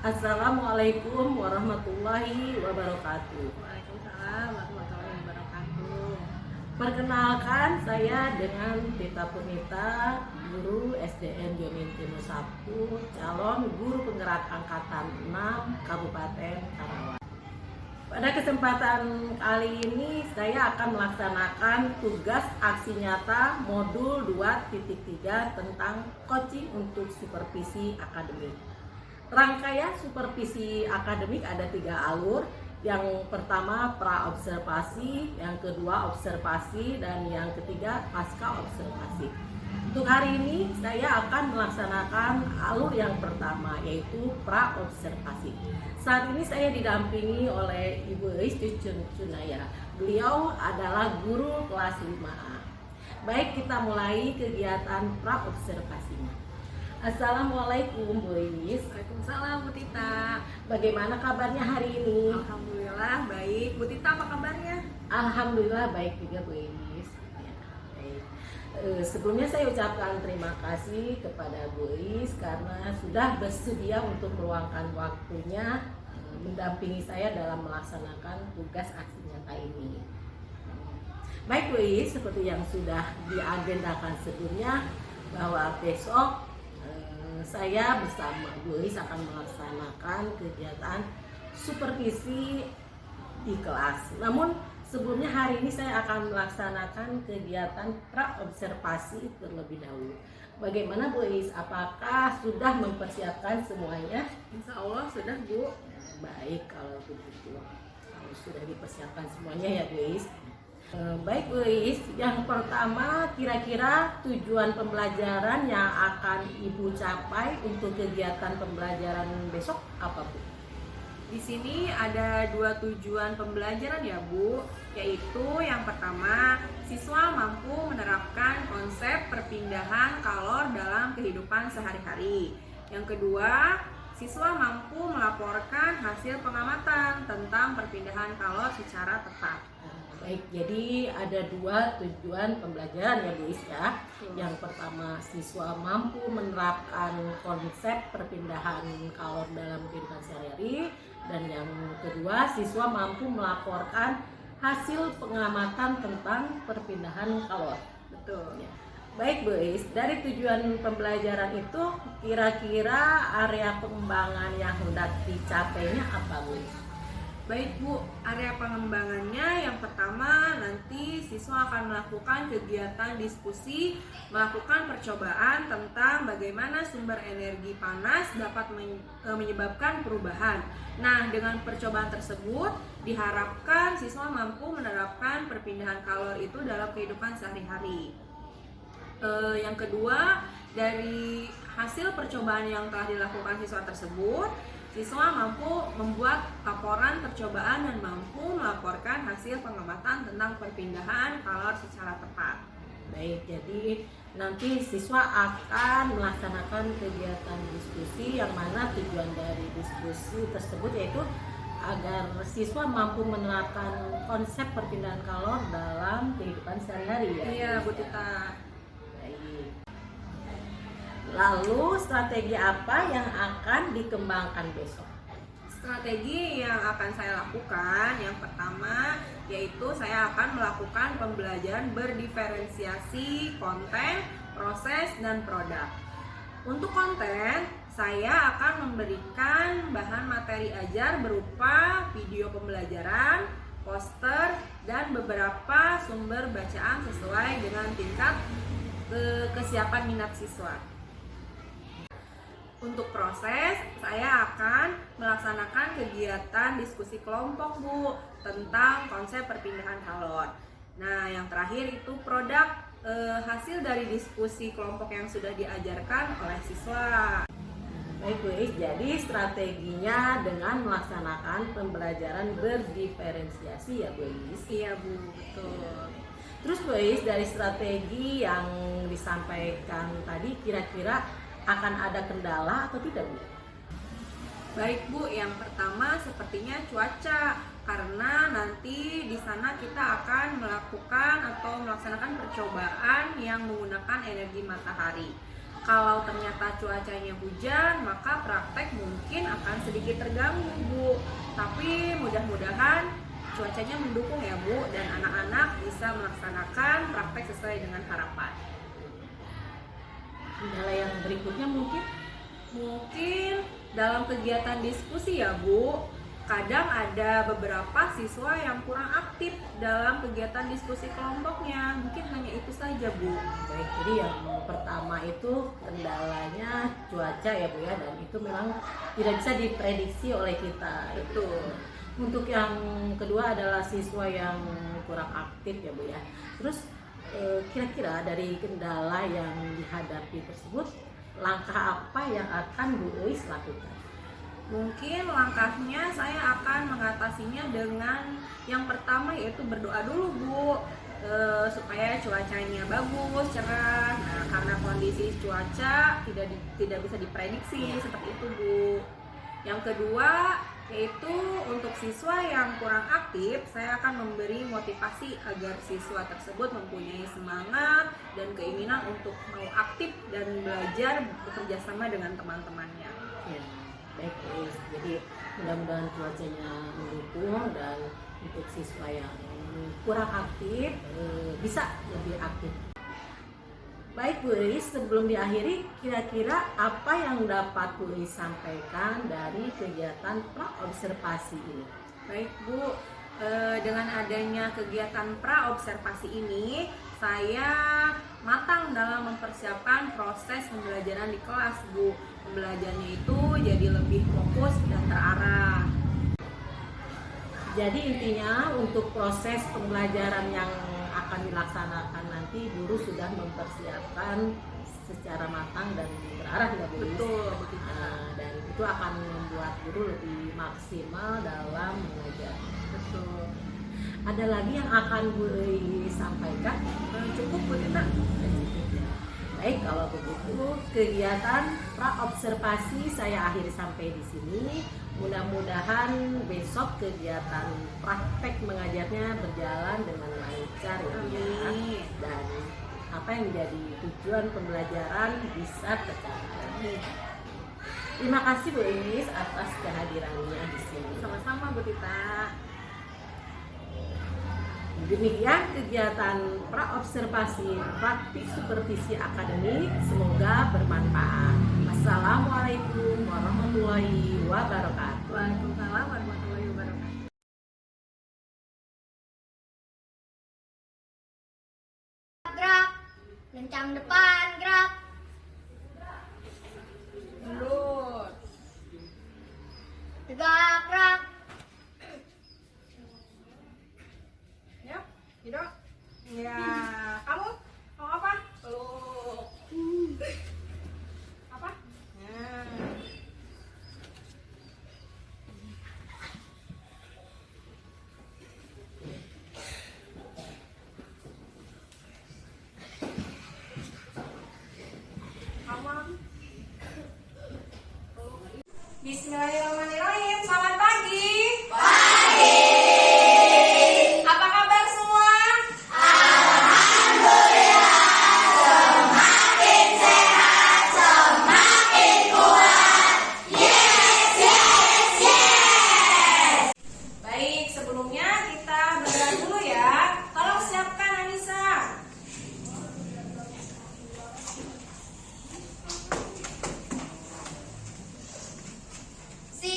Assalamualaikum warahmatullahi wabarakatuh. Waalaikumsalam warahmatullahi wabarakatuh. Perkenalkan, saya dengan Tita Punita, guru SDN Jomin Timur 1, calon guru penggerak angkatan 6 Kabupaten Karawang. Pada kesempatan kali ini saya akan melaksanakan tugas aksi nyata modul 2.3 tentang coaching untuk supervisi akademik. Rangkaian supervisi akademik ada 3 alur. Yang pertama pra-observasi, yang kedua observasi, dan yang ketiga pasca observasi. Untuk hari ini saya akan melaksanakan alur yang pertama, yaitu pra-observasi. Saat ini saya didampingi oleh Ibu Eis Cunaya. Beliau adalah guru kelas 5A. Baik, kita mulai kegiatan pra-observasinya. Assalamualaikum Bu Eis. Waalaikumsalam Bu Tita. Bagaimana kabarnya hari ini? Alhamdulillah baik. Bu Tita apa kabarnya? Alhamdulillah baik juga Bu Eis. Ya, baik. Sebelumnya saya ucapkan terima kasih kepada Bu Eis karena sudah bersedia untuk meluangkan waktunya mendampingi saya dalam melaksanakan tugas aksi nyata ini. Baik Bu Eis, seperti yang sudah diagendakan sebelumnya bahwa besok saya bersama Bu Eis akan melaksanakan kegiatan supervisi di kelas. Namun sebelumnya hari ini saya akan melaksanakan kegiatan pra-observasi terlebih dahulu. Bagaimana Bu Eis? Apakah sudah mempersiapkan semuanya? Insya Allah sudah Bu. Baik, kalau begitu. Kalau sudah dipersiapkan semuanya ya Bu Eis. Baik Bu Eis, yang pertama kira-kira tujuan pembelajaran yang akan Ibu capai untuk kegiatan pembelajaran besok apa Bu? Di sini ada 2 tujuan pembelajaran ya Bu, yaitu yang pertama, siswa mampu menerapkan konsep perpindahan kalor dalam kehidupan sehari-hari. Yang kedua, siswa mampu melaporkan hasil pengamatan tentang perpindahan kalor secara tepat. Baik, jadi ada 2 tujuan pembelajaran ya Bu Eis ya. Yang pertama, siswa mampu menerapkan konsep perpindahan kalor dalam kehidupan sehari-hari. Dan yang kedua, siswa mampu melaporkan hasil pengamatan tentang perpindahan kalor. Betul. Ya. Baik Bu Eis, dari tujuan pembelajaran itu kira-kira area pengembangan yang hendak dicapainya apa Bu Eis? Baik Bu, area pengembangannya yang pertama nanti siswa akan melakukan kegiatan diskusi, melakukan percobaan tentang bagaimana sumber energi panas dapat menyebabkan perubahan. Nah, dengan percobaan tersebut diharapkan siswa mampu menerapkan perpindahan kalor itu dalam kehidupan sehari-hari. Yang kedua, dari hasil percobaan yang telah dilakukan siswa tersebut, siswa mampu membuat laporan percobaan dan mampu melaporkan hasil pengamatan tentang perpindahan kalor secara tepat. Baik, jadi nanti siswa akan melaksanakan kegiatan diskusi yang mana tujuan dari diskusi tersebut yaitu agar siswa mampu menerapkan konsep perpindahan kalor dalam kehidupan sehari-hari ya. Iya, Bu Tita. Lalu strategi apa yang akan dikembangkan besok? Strategi yang akan saya lakukan yang pertama yaitu saya akan melakukan pembelajaran berdiferensiasi konten, proses, dan produk. Untuk konten, saya akan memberikan bahan materi ajar berupa video pembelajaran, poster, dan beberapa sumber bacaan sesuai dengan tingkat kesiapan minat siswa. Untuk proses, saya akan melaksanakan kegiatan diskusi kelompok Bu tentang konsep perpindahan kalor. Nah, yang terakhir itu produk hasil dari diskusi kelompok yang sudah diajarkan oleh siswa. Baik Bu Eis, jadi strateginya dengan melaksanakan pembelajaran berdiferensiasi ya Bu Eis? Iya Bu, betul. Terus Bu Eis, dari strategi yang disampaikan tadi kira-kira akan ada kendala atau tidak Bu? Baik Bu, yang pertama sepertinya cuaca, karena nanti di sana kita akan melakukan atau melaksanakan percobaan yang menggunakan energi matahari. Kalau ternyata cuacanya hujan, maka praktek mungkin akan sedikit terganggu, Bu. Tapi mudah-mudahan cuacanya mendukung ya, Bu, dan anak-anak bisa melaksanakan praktek sesuai dengan harapan. Kendala yang berikutnya mungkin Dalam kegiatan diskusi ya, Bu, kadang ada beberapa siswa yang kurang aktif dalam kegiatan diskusi kelompoknya. Mungkin hanya itu saja, Bu. baik. Jadi yang pertama itu kendalanya cuaca ya Bu ya, dan itu memang tidak bisa diprediksi oleh kita. Betul. Untuk yang kedua adalah siswa yang kurang aktif ya Bu ya. Terus kira-kira dari kendala yang dihadapi tersebut, langkah apa yang akan Bu Uis lakukan? Mungkin langkahnya saya akan mengatasinya dengan yang pertama yaitu berdoa dulu, Bu, supaya cuacanya bagus, cerah. Nah, karena kondisi cuaca tidak bisa diprediksi seperti itu, Bu. Yang kedua yaitu untuk siswa yang kurang aktif, saya akan memberi motivasi agar siswa tersebut mempunyai semangat dan keinginan untuk mau aktif dan belajar bekerja sama dengan teman-temannya. Ya, baik Uis. Jadi mudah-mudahan cuacanya mendukung dan untuk siswa yang kurang aktif bisa lebih aktif. Baik Bu Uis, sebelum diakhiri, kira-kira apa yang dapat Bu Uis sampaikan dari kegiatan praobservasi ini? Baik, Bu, dengan adanya kegiatan praobservasi ini, saya matang dalam mempersiapkan proses pembelajaran di kelas, Bu. Pembelajarannya itu jadi lebih fokus dan terarah. Jadi intinya untuk proses pembelajaran yang akan dilaksanakan nanti, guru sudah mempersiapkan secara matang dan terarah ya Bu Uis? Betul. Dan itu akan membuat guru lebih maksimal dalam mengajar. Betul. Ada lagi yang akan Bu Uis sampaikan? Cukup, Bu Tita. Baik, kalau begitu kegiatan praobservasi saya akhiri sampai di sini. Mudah-mudahan besok kegiatan praktek mengajarnya berjalan dengan lancar ya Bu ya. Amin. Dan apa yang menjadi tujuan pembelajaran bisa tercapai. Terima kasih Bu Uis atas kehadirannya di sini. Sama-sama, Bu Tita. Demikian kegiatan praobservasi praktik supervisi akademik, semoga bermanfaat. Assalamualaikum warahmatullahi wabarakatuh. Waalaikumsalam warahmatullahi wabarakatuh. Gerak, lencang depan, gerak. Mundur. Tegak, gerak. Ya, Hido. Ya, kamu mau apa? Peluk. Apa? Nah. Kamu. Bismillahirrahmanirrahim. Selamat pagi. Apa kabar semua? Baik, sebelumnya kita bergerak dulu ya. Tolong siapkan Anissa. Si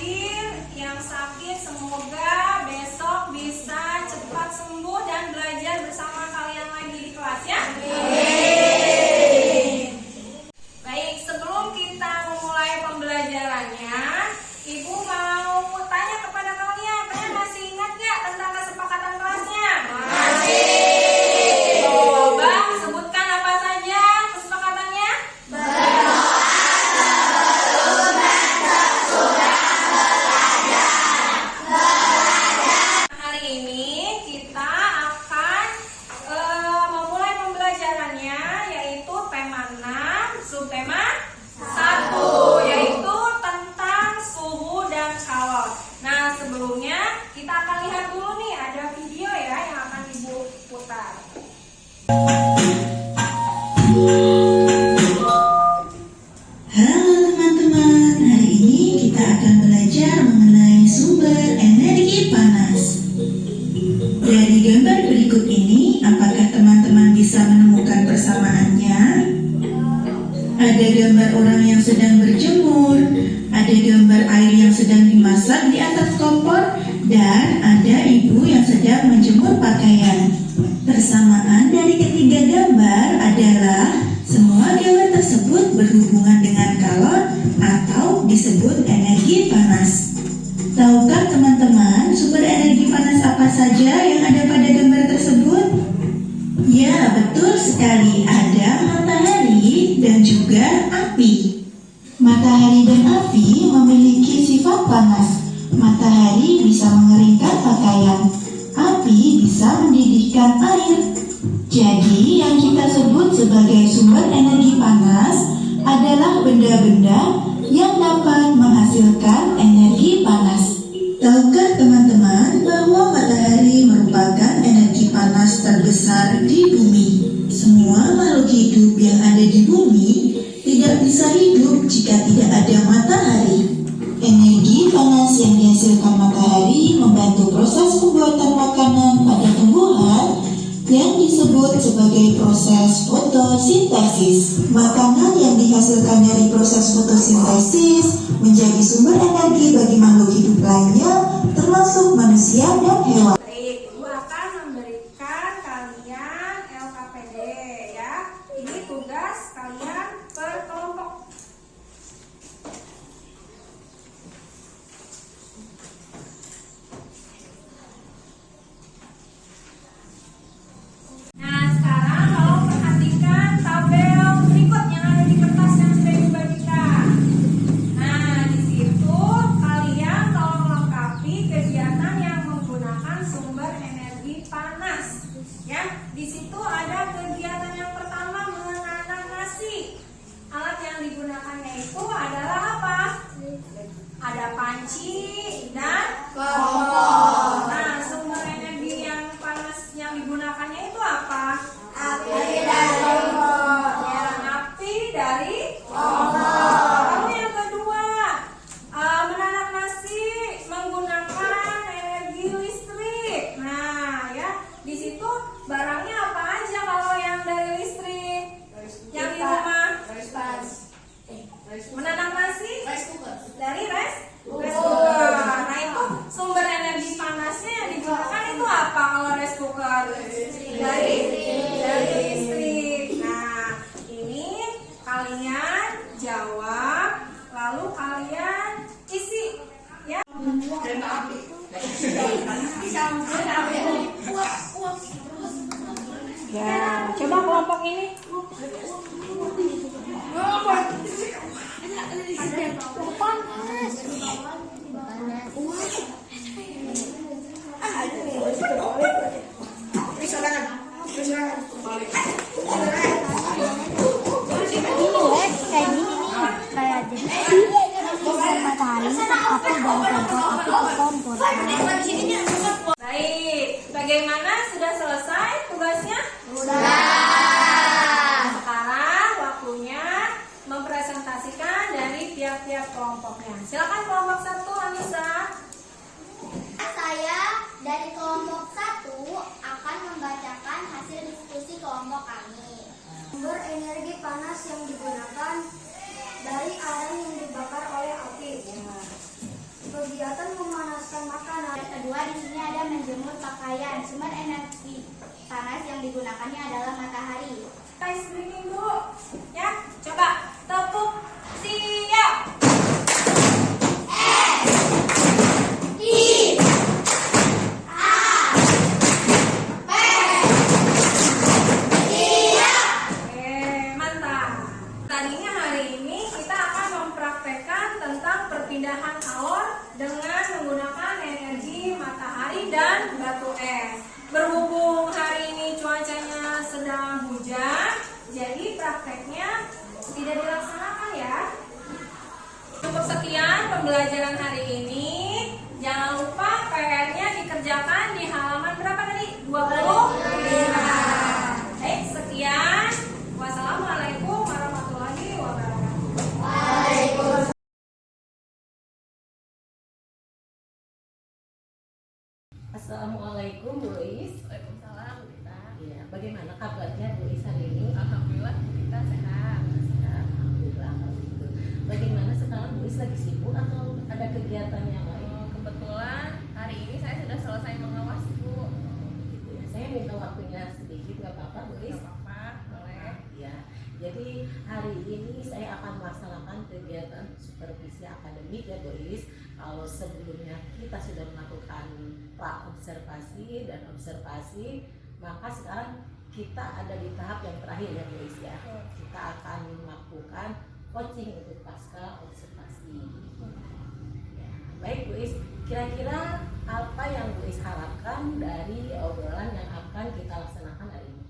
hadir yang sakit semoga besok bisa cepat sembuh dan belajar bersama kalian lagi di kelas ya. Baik, sebelum kita memulai pembelajarannya, Ibu mau tanya kepada kalian masih ingat nggak tentang kesepakatan kelasnya? Masih. Coba sebutkan apa saja kesepakatannya? Hari ini kita akan memulai pembelajarannya, yaitu tema 6, subtema 1, yaitu tentang suhu dan kalor. Nah, sebelumnya kita akan lihat dulu nih, ada video ya yang akan Ibu putar. Halo teman-teman, hari ini kita akan belajar mengenai sumber energi panas. Dari gambar berikut ini, apakah teman-teman bisa menemukan persamaannya? Ada gambar orang yang sedang berjemur, ada gambar air yang sedang dimasak di atas kompor, dan ada ibu yang sedang menjemur pakaian. Persamaan dari ketiga gambar adalah semua gambar tersebut berhubungan dengan kalor atau disebut energi panas. Tahukah teman-teman sumber energi panas apa saja yang ada pada gambar tersebut? Ya, betul sekali, ada matahari dan juga api. Matahari dan api memiliki sifat panas. Matahari bisa mengeringkan pakaian, api bisa mendidihkan air. Jadi, yang kita sebut sebagai sumber energi panas adalah benda-benda yang dapat menghasilkan energi panas. Tahukah teman-teman bahwa matahari merupakan energi panas terbesar di bumi? Semua makhluk hidup yang ada di bumi tidak bisa hidup jika tidak ada matahari. Energi panas yang dihasilkan matahari membantu proses pembuatan makanan pada tumbuhan yang disebut sebagai proses fotosintesis. Makanan yang dihasilkan dari proses fotosintesis menjadi sumber energi bagi makhluk hidup lainnya, termasuk manusia dan hewan. Baik, Ibu akan memberikan kalian LKPD ya. Ini tugas kalian per kelompok. Nah, sekarang kalau perhatikan tabel berikut yang ada di kertas yang sudah dibagikan. Nah, di situ kalian tolong lengkapi kegiatan yang menggunakan sumber energi panas. Ya, di situ ada kegiatan yang pertama menanam nasi. Alat yang digunakannya itu adalah apa? Ada panci dan kompor. Nah, sumber energi yang panas yang digunakannya itu apa? Api dari kompor. Ya, api dari kompor. Lalu yang kedua, menanak nasi menggunakan energi listrik. Nah, ya, di situ barangnya apa aja kalau yang dari listrik? Yang di rumah? Menanak nasi? Dari rice cooker. Nah, itu sumber energi panasnya yang digunakan itu apa kalau rice cooker? Dari listrik. Nah, ini kalian jawab, lalu kalian isi ya. Ya, coba kelompok ini. Kayak gini nih, kayak jadi matahari kan api dan kompor Baik, bagaimana? Sudah selesai tugasnya? Sudah. Sekarang waktunya mempresentasikan dari tiap-tiap kelompoknya. Silakan kelompok 1, Anissa. Saya dari kelompok 1 akan membacakan hasil diskusi kelompok kami. Sumber energi panas yang digunakan dari arang yang dibakar oleh api. kegiatan memanaskan makanan. Yang kedua, di sini ada menjemur pakaian. Sumber energi panas yang digunakannya adalah matahari. Guys, breaking dulu. Ya, coba tepuk siap. Tadinya hari ini kita akan mempraktekkan tentang perpindahan kalor dengan menggunakan energi matahari dan batu es. Berhubung hari ini cuacanya sedang hujan, jadi prakteknya tidak dilaksanakan ya. Cukup sekian pembelajaran hari ini. Jangan lupa PR-nya dikerjakan di halaman berapa tadi? 25. Baik, sekian. Wassalamualaikum warahmatullahi wabarakatuh. Assalamualaikum Bu Is. Waalaikumsalam Bu Tita. Ya, bagaimana kabarnya Bu Is hari ini? Alhamdulillah Bu Tita sehat. Alhamdulillah kalau gitu. Bagaimana sekarang Bu Is lagi sibuk atau ada kegiatan yang lain? Kebetulan hari ini saya sudah selesai mengawas Bu. Gitu ya. Saya minta waktunya sedikit, nggak apa-apa Bu Is? Gak apa-apa, boleh. Ya, jadi hari ini saya akan melaksanakan kegiatan supervisi akademik ya Bu Is. Kalau sebelumnya kita sudah melakukan pra-observasi dan observasi, maka sekarang kita ada di tahap yang terakhir ya Bu Is ya. Kita akan melakukan coaching untuk pasca observasi. Ya, baik Bu Is, kira-kira apa yang Bu Is harapkan dari obrolan yang akan kita laksanakan hari ini?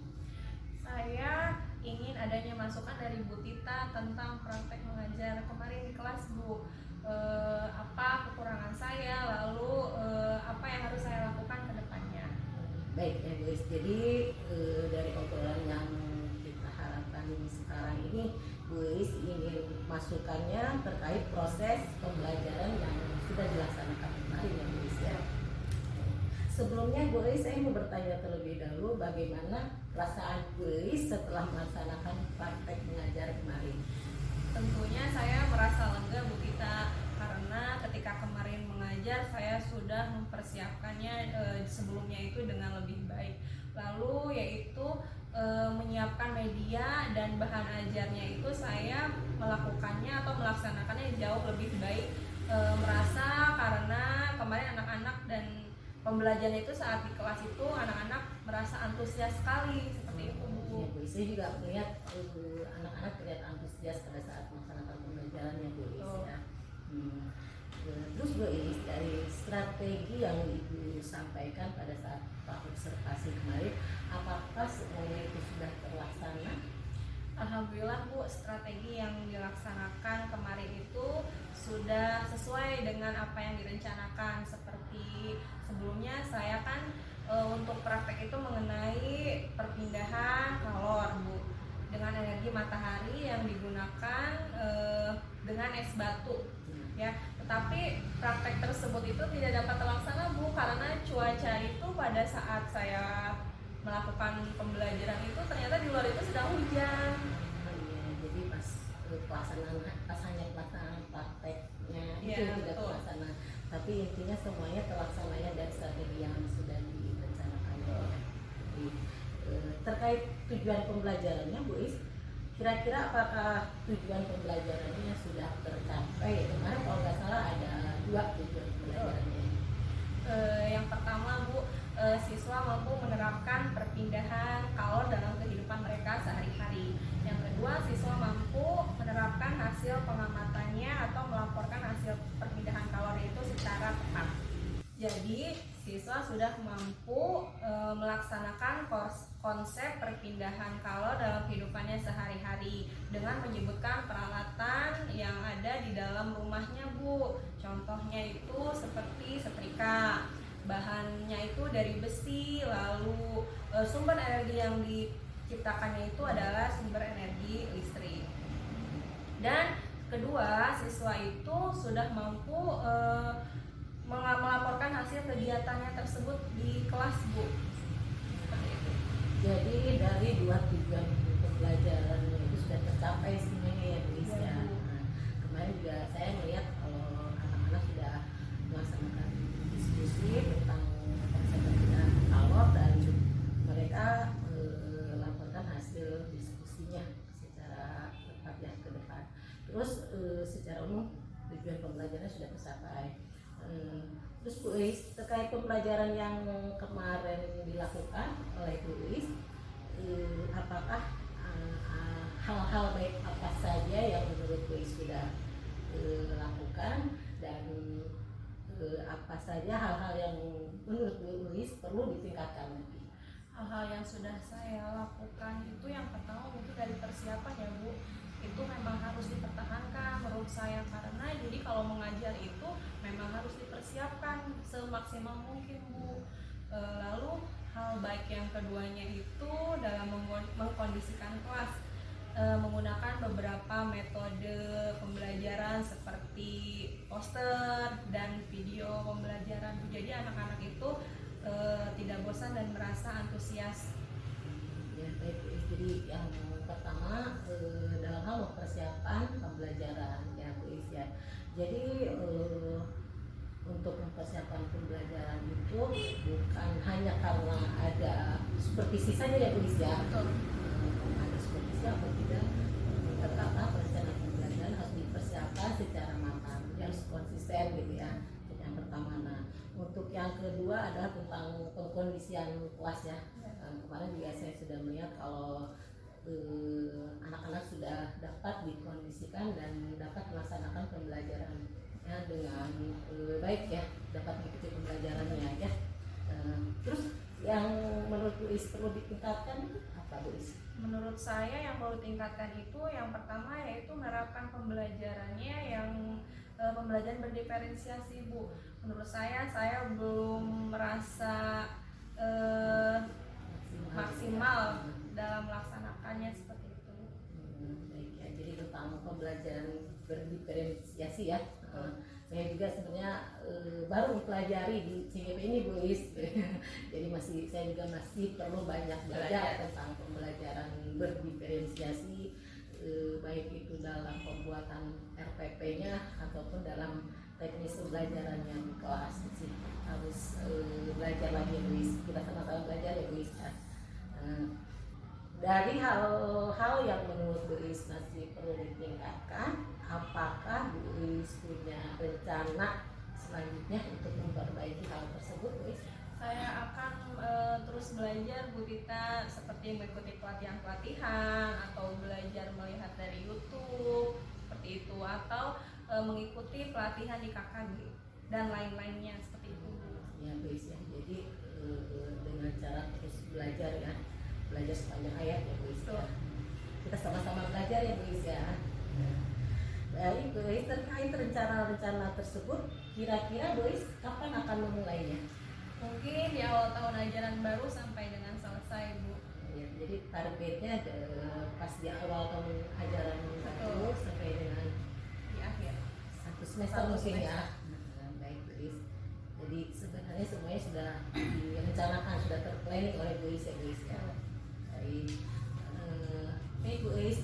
Saya ingin adanya masukan dari Bu Tita tentang praktek mengajar kemarin di kelas Bu. Apa kekurangan saya, lalu apa yang harus saya lakukan ke depannya. Baik ya guys, jadi dari obrolan yang kita harapkan ini sekarang ini, guys ingin masukannya terkait proses pembelajaran yang sudah dilaksanakan kemarin ya guys ya. Sebelumnya guys, saya mau bertanya terlebih dahulu bagaimana perasaan guys setelah melaksanakan praktek mengajar kemarin. Tentunya saya merasa lega Bu Tita, karena ketika kemarin mengajar saya sudah mempersiapkannya sebelumnya itu dengan lebih baik. Lalu yaitu menyiapkan media dan bahan ajarnya itu saya melakukannya atau melaksanakannya jauh lebih baik. Merasa karena kemarin anak-anak dan pembelajaran itu saat di kelas itu anak-anak merasa antusias sekali seperti itu Bu. Ya, Bu, saya juga melihat anak-anak terlihat antusias pada saat melaksanakan pembelajaran ya Bu ya. Terus Bu Is, dari strategi yang Ibu sampaikan pada saat observasi kemarin, apakah semuanya itu sudah terlaksana? Alhamdulillah Bu, strategi yang dilaksanakan kemarin itu sudah sesuai dengan apa yang direncanakan. Seperti sebelumnya saya kan untuk praktek itu mengenai perpindahan kalor Bu, dengan energi matahari yang digunakan dengan es batu ya. Tetapi praktek tersebut itu tidak dapat terlaksana Bu, karena cuaca itu pada saat saya melakukan pembelajaran itu ternyata di luar itu sedang hujan. Iya, jadi pas hanya pelaksanaan prakteknya itu Iya, tidak betul. terlaksana. Tapi intinya semuanya terlaksananya dari strategi yang sudah direncanakan. Jadi, terkait tujuan pembelajarannya Bu Is, kira-kira apakah tujuan pembelajarannya sudah tercapai? Kemarin kalau nggak salah ada 2 tujuan pembelajarannya. Yang pertama Bu, siswa mampu menerapkan perpindahan kalor dalam kehidupan mereka sehari-hari. Yang kedua, siswa mampu menerapkan hasil pengamatannya atau melaporkan hasil perpindahan kalor itu secara tepat. Jadi siswa sudah mampu melaksanakan konsep perpindahan kalor dalam kehidupannya sehari-hari dengan menyebutkan peralatan yang ada di dalam rumahnya Bu. Contohnya itu seperti setrika, bahannya itu dari besi, lalu sumber energi yang diciptakannya itu adalah sumber energi listrik. Dan kedua, siswa itu sudah mampu melaporkan hasil kegiatannya tersebut di kelas Bu. Seperti itu. Jadi dari 2 tujuan pembelajaran itu sudah tercapai semuanya ya Bu Is ya. Nah, kemarin juga saya melihat kalau anak-anak sudah tercapai. Terus Bu Is, terkait pembelajaran yang kemarin dilakukan oleh Bu Is, apakah hal-hal baik apa saja yang menurut Bu Is sudah lakukan, dan apa saja hal-hal yang menurut Bu Is perlu ditingkatkan lagi? Hal-hal yang sudah saya lakukan itu yang pertama mungkin dari persiapan ya Bu, itu memang harus dipertahankan menurut saya, karena jadi kalau mengajar itu memang harus dipersiapkan semaksimal mungkin Bu. Lalu hal baik yang keduanya itu dalam mengkondisikan kelas, menggunakan beberapa metode pembelajaran seperti poster dan video pembelajaran. Jadi anak-anak itu tidak bosan dan merasa antusias. Ya, baik. Jadi yang pertama dalam hal persiapan pembelajaran ya Bu Is ya. Jadi untuk mempersiapkan pembelajaran itu bukan hanya karena ada supervisi saja ya Bu Is ya. Ada supervisi apa tidak, tetap perencanaan pembelajaran harus dipersiapkan secara matang, harus konsisten gitu ya. Untuk yang pertama. Nah, untuk yang kedua adalah tentang pengkondisian kelas ya. Kemarin juga saya sudah melihat kalau anak-anak sudah dapat dikondisikan dan dapat melaksanakan pembelajaran ya, dengan baik ya, dapat mengikuti pembelajarannya ya. Terus yang menurut Bu Is perlu ditingkatkan apa Bu Is? Menurut saya yang perlu ditingkatkan itu yang pertama yaitu menerapkan pembelajarannya yang pembelajaran berdiferensiasi Bu. Menurut saya belum merasa maksimal dalam melaksanakannya seperti itu. Baik ya, jadi tentang pembelajaran berdiferensiasi ya. Saya juga sebenarnya baru mempelajari di CGP ini Bu Is. Jadi saya juga masih perlu banyak belajar tentang pembelajaran berdiferensiasi, baik itu dalam pembuatan RPP-nya ataupun dalam teknis pembelajarannya di kelas sih. Harus belajar lagi Bu Is. Kita sama-sama belajar ya Bu Is. Dari hal-hal yang menurut Bu Is masih perlu ditingkatkan, apakah Bu Is punya rencana selanjutnya untuk memperbaiki hal tersebut Bu Is? Saya akan terus belajar Bu Tita, seperti mengikuti pelatihan-pelatihan atau belajar melihat dari YouTube seperti itu, atau mengikuti pelatihan di KKG dan lain-lainnya seperti itu. Ya Bu Is ya, jadi dengan cara terus belajar ya, belajar sepanjang hayat ya Bu Is ya. Kita sama-sama belajar ya Bu Is ya. Baik Bu Is, terkait rencana-rencana tersebut, kira-kira Bu Is kapan akan memulainya? Mungkin di awal tahun ajaran baru sampai dengan selesai Bu. Ya, jadi targetnya pas di awal tahun ajaran baru sampai dengan Di akhir. satu semester mungkin ya. Baik Bu Is. Jadi sebenarnya semuanya sudah direncanakan, sudah terplanning oleh Bu Is ya Bu Is ya. Baik. Baik Bu Is,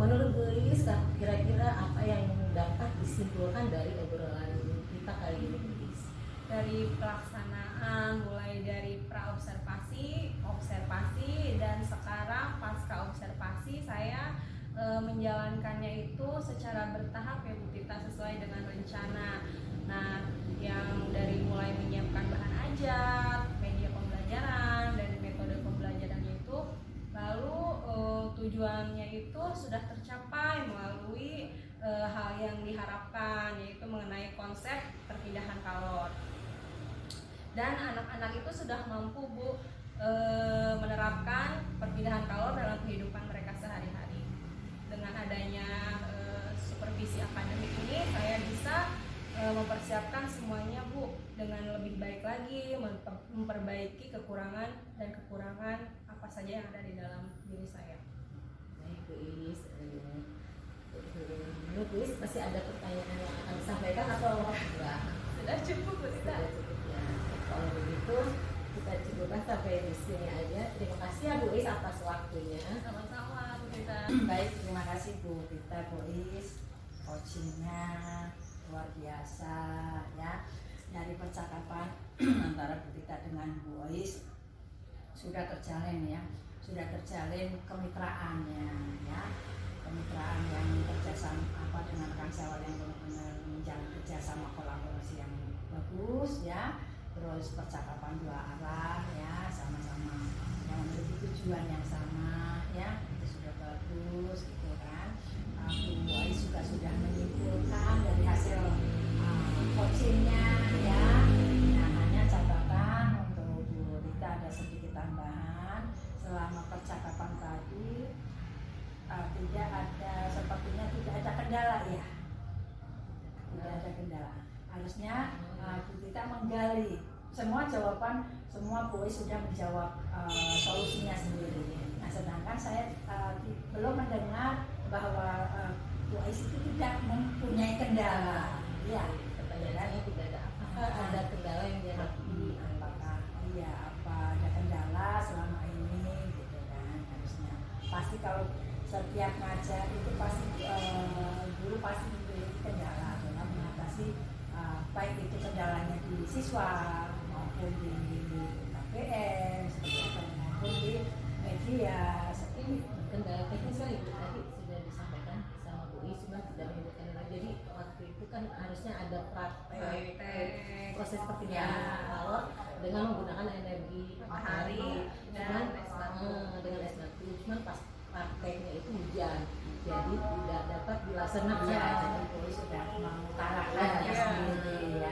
menurut Bu Is kira-kira apa yang dapat disimpulkan dari obrolan kita kali ini Bu Is? Dari pelaksanaan mulai dari praobservasi, observasi, dan sekarang pasca observasi saya menjalankannya itu secara bertahap ya Bu Tita, sesuai dengan rencana. Nah, yang dari mulai menyiapkan bahan ajar, media pembelajaran, dan metode pembelajarannya itu, lalu tujuannya itu sudah tercapai melalui hal yang diharapkan, yaitu mengenai konsep perpindahan kalor. Dan anak-anak itu sudah mampu Bu menerapkan perpindahan kalor dalam kehidupan mereka sehari-hari. Dengan adanya supervisi akademik ini, saya bisa mempersiapkan semuanya Bu dengan lebih baik lagi, memperbaiki kekurangan apa saja yang ada di dalam diri saya. Baik Bu Is, menurut Bu Is masih ada pertanyaan yang akan disampaikan atau enggak? Sudah cukup Bu Tita. Sudah cukup ya. Kalau begitu kita cukupkan sampai di sini aja. Terima kasih ya Bu Is atas waktunya. Sama-sama Bu Tita. Baik, terima kasih Bu Tita, Bu Is. Coachingnya luar biasa ya. Dari percakapan antara Bu Tita dengan Bu Is sudah terjalin ya, sudah terjalin kemitraannya ya, kemitraan yang kerjasama dengan rekan sewal yang benar-benar menjalin kerjasama kolaborasi yang bagus ya, terus percakapan dua arah ya, sama-sama yang memiliki tujuan yang sama ya, itu sudah bagus gitu kan. Bu Ais juga sudah menyimpulkan dari hasil coachingnya ya. Nah, hanya catatan untuk Bu Rita ada sedikit tambahan selama percakapan tadi, tidak ada, sepertinya tidak ada kendala ya, tidak ada kendala. Harusnya Bu Rita menggali semua jawaban, semua Bu Ais sudah menjawab solusinya sendiri. Nah, sedangkan saya belum mendengar bahwa Bu Ais itu tidak mempunyai kendala. Ya, Pertanyaannya tidak ada ada kendala yang dihadapi. apakah iya apa ada kendala selama ini gitu kan. Harusnya pasti kalau setiap ngajar itu pasti guru pasti memiliki kendala dalam mengatasi baik itu kendalanya di siswa maupun di KPM seperti apa, maupun di media seperti itu. Kendala teknis kan itu tadi sudah disampaikan sama Bu Is, cuma tidak menyebutkan lagi. Jadi waktu itu kan harusnya ada praktek proses perpindahan kalor dengan menggunakan energi matahari, cuman dengan es batu, cuman pas prakteknya itu hujan, jadi tidak dapat dilaksanakan. Jadi Bu Ais sudah mengutarakannya sendiri ya.